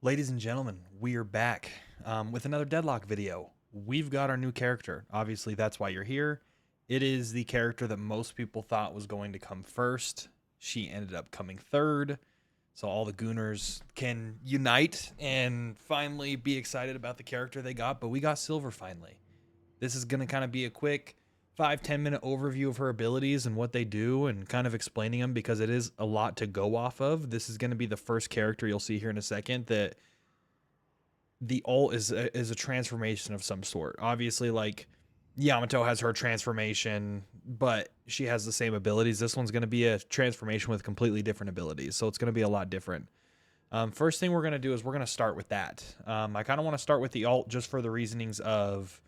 Ladies and gentlemen, we are back with another Deadlock video. We've got our new character. Obviously, that's why you're here. It is the character that most people thought was going to come first. She ended up coming third. So all the Gooners can unite and finally be excited about the character they got. But we got Silver finally. This is going to kind of be a quick 5-10 minute overview of her abilities and what they do and kind of explaining them because it is a lot to go off of. This is going to be the first character you'll see here in a second that the ult is a transformation of some sort. Obviously, like Yamato has her transformation, but she has the same abilities. This one's going to be a transformation with completely different abilities, so it's going to be a lot different. First thing we're going to do is we're going to start with that. I kind of want to start with the ult just for the reasonings of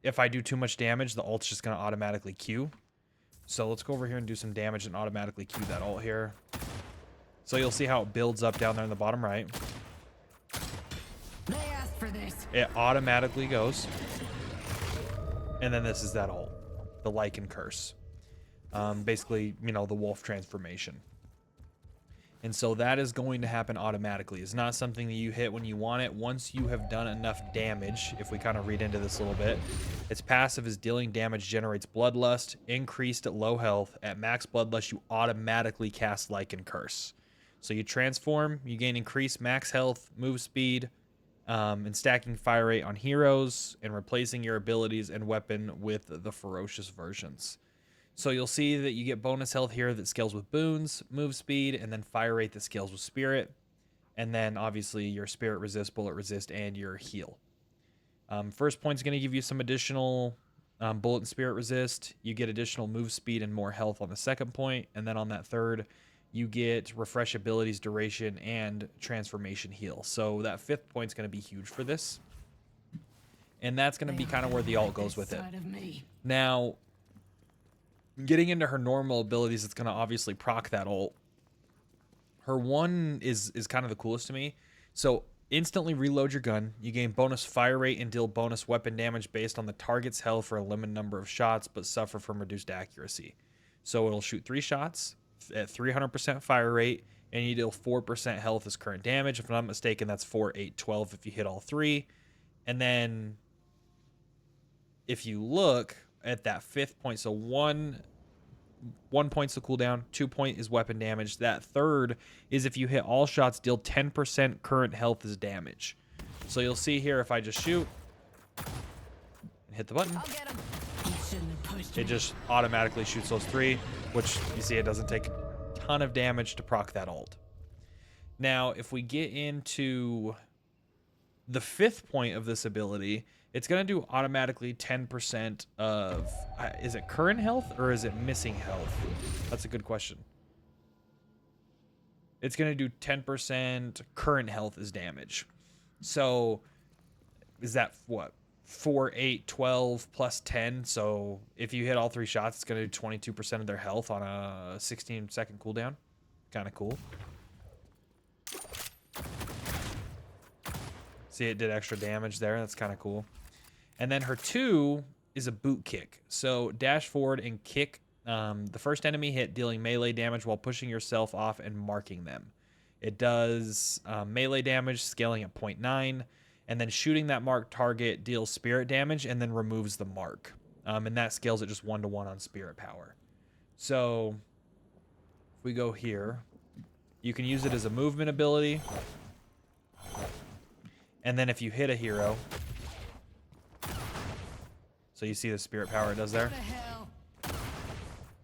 if I do too much damage, the ult's just going to automatically queue. So let's go over here and do some damage and automatically queue that ult here. So you'll see how it builds up down there in the bottom right. They asked for this. It automatically goes. And then this is that ult, the Lycan Curse. Basically, you know, the wolf transformation. And so that is going to happen automatically. It's not something that you hit when you want it. Once you have done enough damage, if we kind of read into this a little bit, its passive is dealing damage, generates Bloodlust, increased at low health. At max Bloodlust, you automatically cast Lycan Curse. So you transform, you gain increased max health, move speed, and stacking fire rate on heroes, and replacing your abilities and weapon with the ferocious versions. So you'll see that you get bonus health here that scales with boons, move speed, and then fire rate that scales with spirit. And then obviously your spirit resist, bullet resist, and your heal. First point's going to give you some additional bullet and spirit resist. You get additional move speed and more health on the second point. And then on that third, you get refresh abilities, duration, and transformation heal. So that fifth point's going to be huge for this. And that's going to be kind of where the ult goes with it. Now, getting into her normal abilities, it's going to obviously proc that ult. Her one is kind of the coolest to me. So instantly reload your gun. You gain bonus fire rate and deal bonus weapon damage based on the target's health for a limited number of shots, but suffer from reduced accuracy. So it'll shoot 3 shots at 300% fire rate, and you deal 4% health as current damage. If I'm not mistaken, that's 4, 8, 12 if you hit all 3. And then if you look at that fifth point, so one point's the cooldown, 2 point is weapon damage. That third is if you hit all shots, deal 10% current health as damage. So you'll see here if I just shoot and hit the button, it just automatically shoots those 3, which you see it doesn't take a ton of damage to proc that ult. Now, if we get into the fifth point of this ability, it's going to do automatically 10% of, is it current health or is it missing health? That's a good question. It's going to do 10% current health as damage. So is that what? 4, 8, 12 plus 10. So if you hit all 3 shots, it's going to do 22% of their health on a 16-second cooldown. Kind of cool. See, it did extra damage there. That's kind of cool. And then her 2 is a boot kick. So dash forward and kick the first enemy hit, dealing melee damage while pushing yourself off and marking them. It does melee damage, scaling at 0.9. And then shooting that marked target deals spirit damage and then removes the mark. And that scales at just 1-to-1 on spirit power. So if we go here, you can use it as a movement ability. And then if you hit a hero, so you see the spirit power it does there?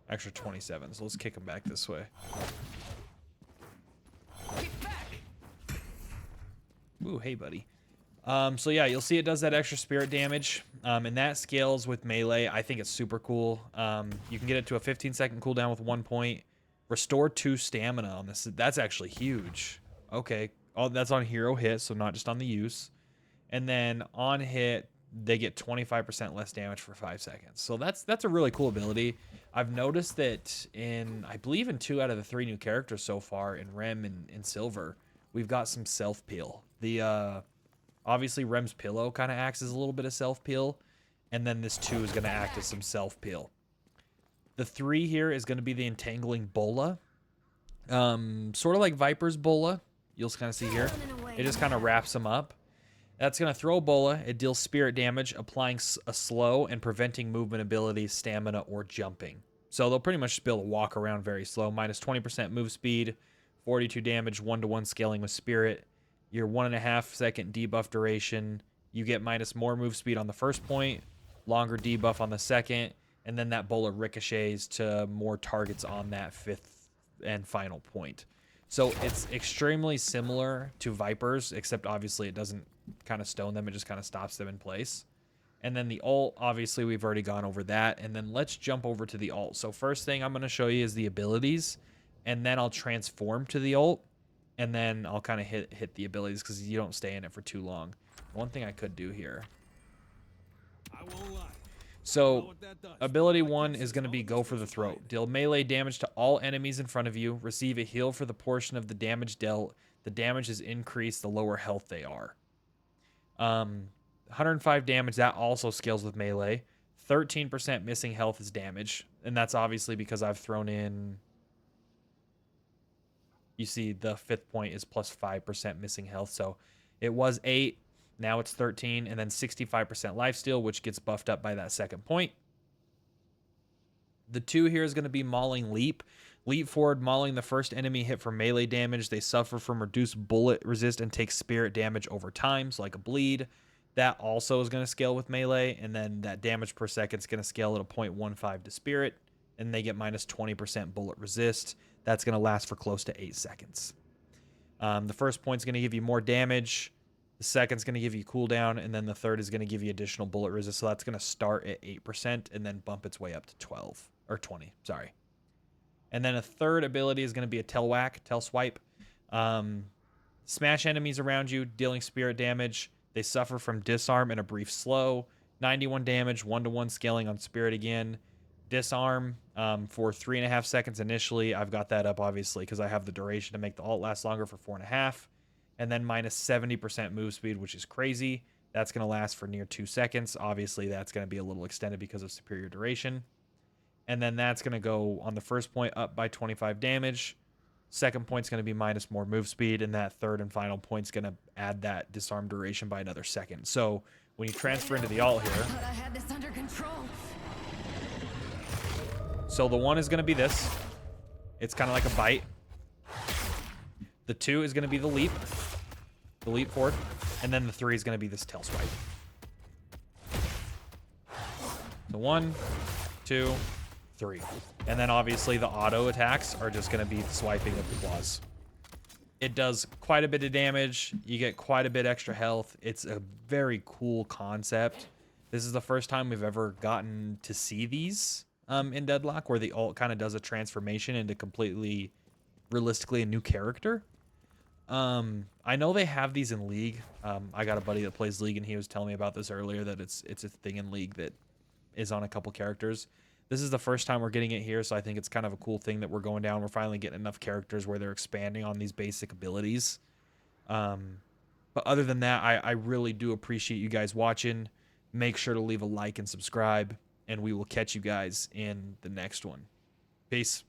Extra 27. So let's kick him back this way. Ooh, hey, buddy. So yeah, you'll see it does that extra spirit damage, and that scales with melee. I think it's super cool. You can get it to a 15-second cooldown with 1 point. Restore 2 stamina on this. That's actually huge. Okay, that's on hero hit, so not just on the use. And then on hit, they get 25% less damage for 5 seconds. So that's a really cool ability. I've noticed that I believe in 2 out of the 3 new characters so far, in Rem and in Silver, we've got some self-peel. Obviously, Rem's pillow kind of acts as a little bit of self-peel, and then this 2 is going to act as some self-peel. The 3 here is going to be the Entangling Bola. Sort of like Viper's Bola, you'll kind of see here. It just kind of wraps them up. That's going to throw a bola. It deals spirit damage, applying a slow and preventing movement abilities, stamina, or jumping. So they'll pretty much just be able to walk around very slow. Minus 20% move speed, 42 damage, 1-to-1 scaling with spirit. Your 1.5 second debuff duration. You get minus more move speed on the first point, longer debuff on the second, and then that bola ricochets to more targets on that fifth and final point. So it's extremely similar to Vipers, except obviously it doesn't kind of stone them. It just kind of stops them in place. And then the ult, obviously we've already gone over that. And then let's jump over to the ult. So first thing I'm going to show you is the abilities, and then I'll transform to the ult, and then I'll kind of hit the abilities because you don't stay in it for too long. One thing I could do here. I won't lie. So ability 1 is going to be Go for the Throat. Deal melee damage to all enemies in front of you. Receive a heal for the portion of the damage dealt. The damage is increased the lower health they are. 105 damage, that also scales with melee. 13% missing health is damage. And that's obviously because I've thrown in... You see the 5th point is plus 5% missing health. So it was 8. Now it's 13, and then 65% lifesteal, which gets buffed up by that second point. The 2 here is going to be Mauling Leap. Leap forward, mauling the first enemy hit for melee damage. They suffer from reduced bullet resist and take spirit damage over time, so like a bleed. That also is going to scale with melee, and then that damage per second is going to scale at a 0.15 to spirit, and they get minus 20% bullet resist. That's going to last for close to 8 seconds. The first point is going to give you more damage. The second's going to give you cooldown, and then the third is going to give you additional bullet resist. So that's going to start at 8% and then bump its way up to 12 or 20. Sorry. And then a third ability is going to be a tail whack, tail swipe. Smash enemies around you, dealing spirit damage. They suffer from disarm and a brief slow. 91 damage, 1-to-1 scaling on spirit again. Disarm for 3.5 seconds initially. I've got that up obviously because I have the duration to make the ult last longer for 4.5. And then minus 70% move speed, which is crazy. That's going to last for near 2 seconds. Obviously, that's going to be a little extended because of superior duration. And then that's going to go on the first point up by 25 damage. Second point's going to be minus more move speed. And that third and final point's going to add that disarm duration by another second. So when you transfer into the ult here. I had this under control. So the 1 is going to be this. It's kind of like a bite. The 2 is going to be the leap forward, and then the 3 is going to be this tail swipe. So 1, 2, 3. And then obviously the auto attacks are just going to be the swiping of the claws. It does quite a bit of damage. You get quite a bit extra health. It's a very cool concept. This is the first time we've ever gotten to see these in Deadlock, where the ult kind of does a transformation into completely, realistically, a new character. I know they have these in League. I got a buddy that plays League, and he was telling me about this earlier, that it's a thing in League that is on a couple characters. This is the first time we're getting it here, so I think it's kind of a cool thing that we're going down. We're finally getting enough characters where they're expanding on these basic abilities. But other than that, I really do appreciate you guys watching. Make sure to leave a like and subscribe, and we will catch you guys in the next one. Peace.